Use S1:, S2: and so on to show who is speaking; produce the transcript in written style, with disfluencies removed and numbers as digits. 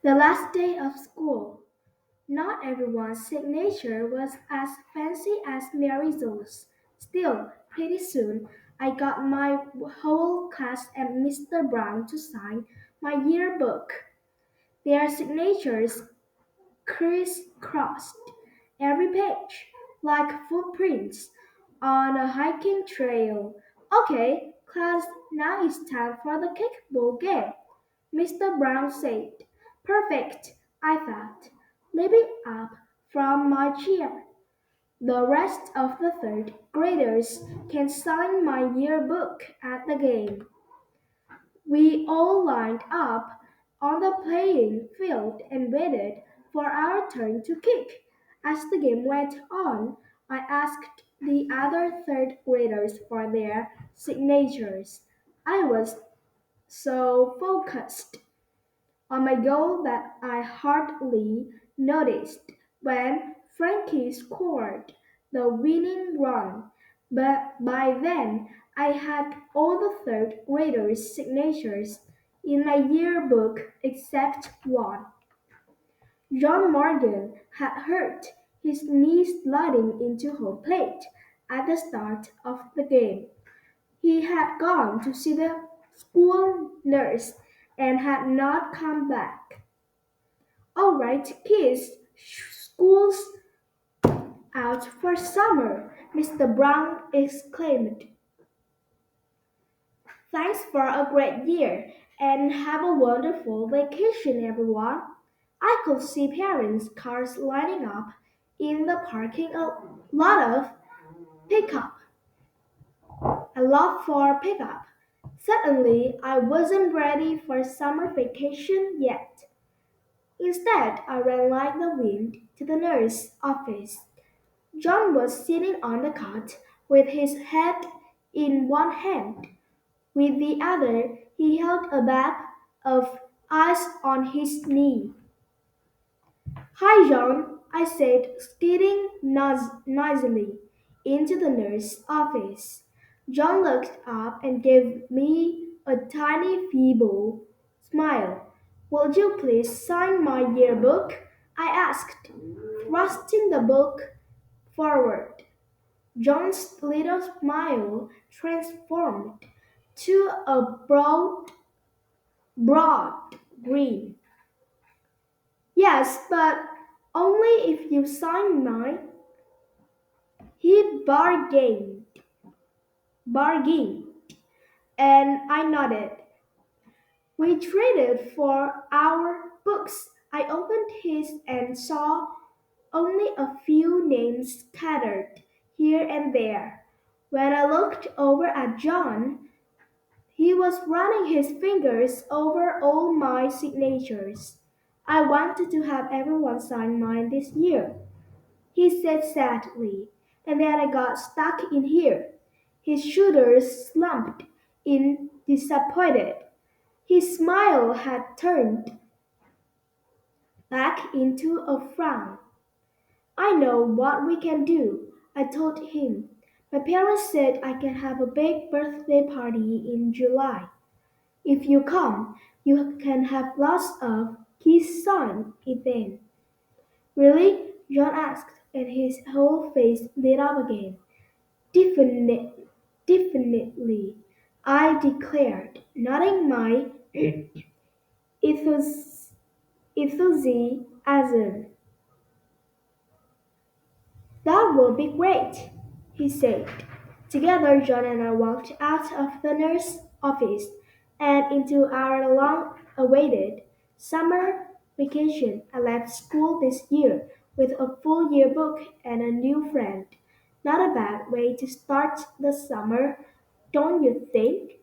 S1: The last day of school. Not everyone's signature was as fancy as Marisol's. Still, pretty soon, I got my whole class and Mr. Brown to sign my yearbook. Their signatures crisscrossed every page, like footprints on a hiking trail. Okay, class, now it's time for the kickball game, Mr. Brown said. Perfect, I thought, leaping up from my chair. The rest of the third graders can sign my yearbook at the game. We all lined up on the playing field and waited for our turn to kick. As the game went on, I asked the other third graders for their signatures. I was so focused on my goal that I hardly noticed when Frankie scored the winning run. But by then, I had all the third graders' signatures in my yearbook except one. John Morgan had hurt his knee sliding into home plate at the start of the game. He had gone to see the school nurse and had not come back. All right, kids, school's out for summer, Mr. Brown exclaimed. Thanks for a great year and have a wonderful vacation, everyone. I could see parents' cars lining up in the parking pickup, a lot for pickup. Suddenly, I wasn't ready for summer vacation yet. Instead, I ran like the wind to the nurse's office. John was sitting on the cot with his head in one hand. With the other, he held a bag of ice on his knee. Hi, John, I said, skidding noisily into the nurse's office. John looked up and gave me a tiny, feeble smile. Would you please sign my yearbook? I asked, thrusting the book forward. John's little smile transformed to a broad grin. Yes, but only if you sign mine, he bargained, and I nodded. We traded for our books. I opened his and saw only a few names scattered here and there. When I looked over at John, he was running his fingers over all my signatures. I wanted to have everyone sign mine this year, he said sadly, and then I got stuck in here. His shoulders slumped in disappointed. His smile had turned back into a frown. I know what we can do, I told him. My parents said I can have a big birthday party in July. If you come, you can have lots of kiss sign it then. Really? John asked, and his whole face lit up again. Definite, definitely, I declared, nodding my enthus- enthusiasm. That will be great, he said. Together, John and I walked out of the nurse's office and into our long awaited summer vacation. I left school this year with a full yearbook and a new friend. Not a bad way to start the summer, don't you think?